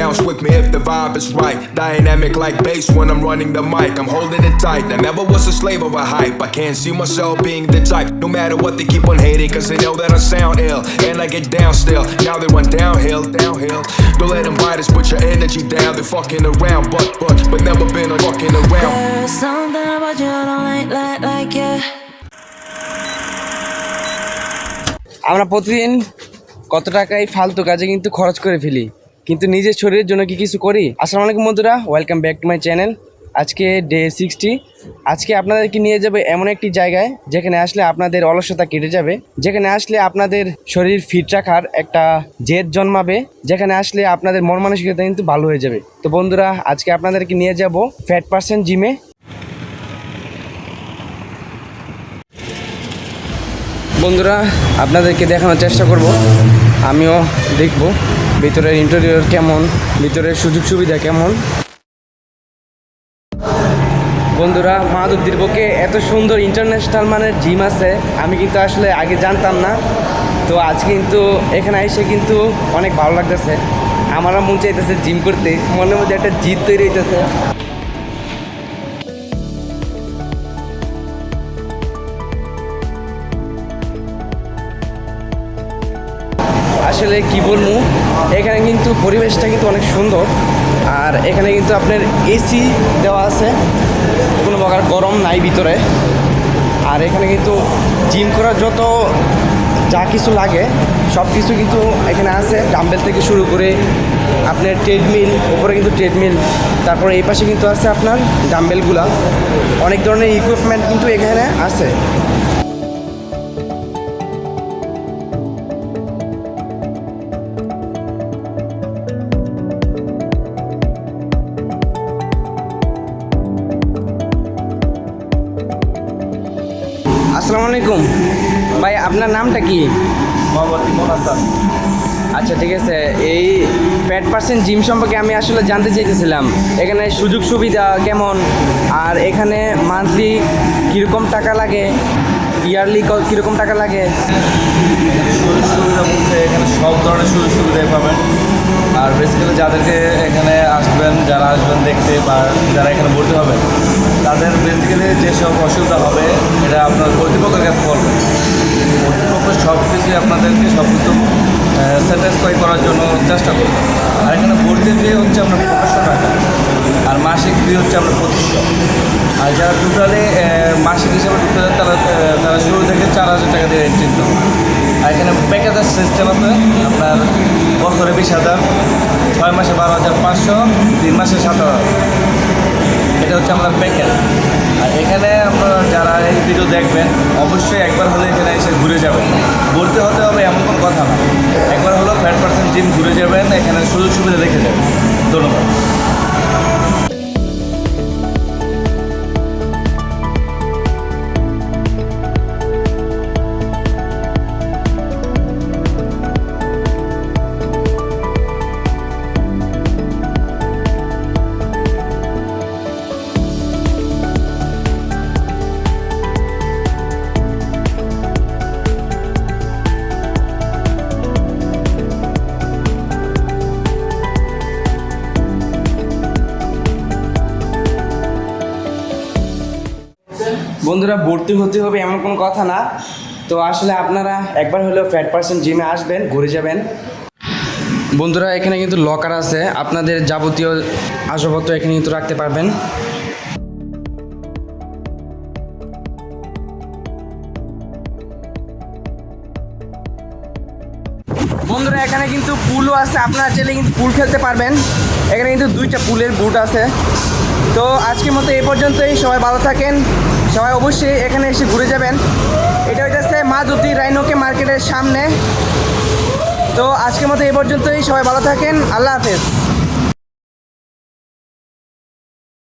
Bounce with me if the vibe is right. Dynamic like bass when I'm running the mic. I'm holding it tight. I never was a slave of a hype. I can't see myself being the type. No matter what they keep on hating, cause they know that I sound ill. And I get down still. Now they run downhill. Don't let them bite us, put your energy down. They're fucking around, but never been on fucking around. There's something about you I don't like yeah. আমরা প্রতিদিন কত টাকাই ফালতু কাজে কিন্তু খরচ করে ফেলি, কিন্তু নিজের শরীরের জন্য কি কিছু করি? আসসালামু আলাইকুম বন্ধুরা, welcome back to my channel. আজকে ডে 60। আজকে আপনাদেরকে নিয়ে যাবে এমন একটি জায়গায় যেখানে আসলে আপনাদের অলসতা কেটে যাবে, যেখানে আসলে আপনাদের শরীর ফিট রাখার একটা জেদ জন্মাবে, যেখানে আসলে আপনাদের মন মানসিকতা কিন্তু ভালো হয়ে যাবে। তো বন্ধুরা, আজকে আপনাদেরকে নিয়ে যাব ফ্যাট পার্সেন্ট জিমে। বন্ধুরা, আপনাদেরকে দেখানোর চেষ্টা করব, আমিও দেখব ভিতরের ইন্টেরিয়র কেমন, ভিতরের সুযোগ সুবিধা কেমন। বন্ধুরা, মাধবদীর বুকে এত সুন্দর ইন্টারন্যাশনাল মানের জিম আছে আমি কিন্তু আসলে আগে জানতাম না। তো আজ কিন্তু এখানে এসে কিন্তু অনেক ভালো লাগতেছে। আমারও মন চাইতেছে জিম করতে, মনের মধ্যে একটা জিদ তৈরি হইতেছে। আসলে কি বলবো, এখানে কিন্তু পরিবেশটা কিন্তু অনেক সুন্দর, আর এখানে কিন্তু আপনার এসি দেওয়া আছে, কোনো প্রকার গরম নাই ভিতরে। আর এখানে কিন্তু জিম করার যত যা কিছু লাগে সব কিছু কিন্তু এখানে আছে, ডাম্বেল থেকে শুরু করে আপনার ট্রেডমিল, উপরে কিন্তু ট্রেডমিল, তারপরে এই পাশে কিন্তু আছে আপনার ডাম্বেলগুলা, অনেক ধরনের ইকুইপমেন্ট কিন্তু এখানে আছে। আসসালামু আলাইকুম ভাই, আপনার নামটা কি? মোহাম্মদ ইমন হাসান। আচ্ছা, ঠিক আছে। এই ফ্যাট পার্সেন্ট জিম সম্পর্কে আমি আসলে জানতে চাইতেছিলাম, এখানে সুযোগ সুবিধা কেমন, আর এখানে মান্থলি কীরকম টাকা লাগে, ইয়ারলি কীরকম টাকা লাগে? সুযোগ সুবিধা বলতে এখানে সব ধরনের সুযোগ সুবিধাই পাবেন। আর বেসিক্যালি যাদেরকে এখানে আসবেন, যারা আসবেন দেখতে বা যারা এখানে ভর্তি হবেন, তাদের বেসিক্যালি যেসব অসুবিধা হবে এটা আপনার কর্তৃপক্ষের কাছে বলবেন। কর্তৃপক্ষ সব কিছুই আপনাদেরকে সব কিছু স্যাটিসফাই করার জন্য চেষ্টা করবে। আর এখানে ভর্তি ফি হচ্ছে আপনার 500 টাকা, আর মাসিক ফি হচ্ছে আপনার 2500। আর যারা টোটালি মাসিক হিসেবে ঢুকতে যান তারা শুরু থেকে 4000 টাকা দিয়ে এন্ট্রি দিতে হবে। আর এখানে প্যাকেজের সিস্টেম আছে, আপনার বছরে 20,000, 6 মাসে 12,500, 3 মাসে 7,000। এটা হচ্ছে আপনার প্যাকেজ। আর এখানে আপনারা যারা এই ভিডিও দেখবেন অবশ্যই একবার হলে এখানে এসে ঘুরে যাবেন। ভর্তি হতে হবে এমন কোনো কথা না, একবার হলো ফ্যাট পার্সেন্ট জিম ঘুরে যাবেন, এখানে সুযোগ সুবিধা দেখে যাবেন। ধন্যবাদ। বন্ধুরা, ভর্তি হতে হবে এমন কোনো কথা না। তো আসলে আপনারা একবার হলেও ফ্যাট পার্সেন্ট জিমে আসবেন, ঘুরে যাবেন। বন্ধুরা, এখানে কিন্তু লকার আছে, আপনাদের যাবতীয় আসবাবপত্র এখানে কিন্তু রাখতে পারবেন। বন্ধুরা, এখানে কিন্তু পুলও আছে, আপনারা চাইলে কিন্তু পুল খেলতে পারবেন। এখানে কিন্তু 2টা পুলের বুট আছে। তো আজকের মতো এই পর্যন্তই, সবাই ভালো থাকেন, সবাই অবশ্যই এখানে এসে ঘুরে যাবেন। এটা হইতেছে মাধবদী রাইনোকে মার্কেটের সামনে। তো আজকের মতো এই পর্যন্তই, সবাই ভালো থাকেন, আল্লাহ হাফেজ।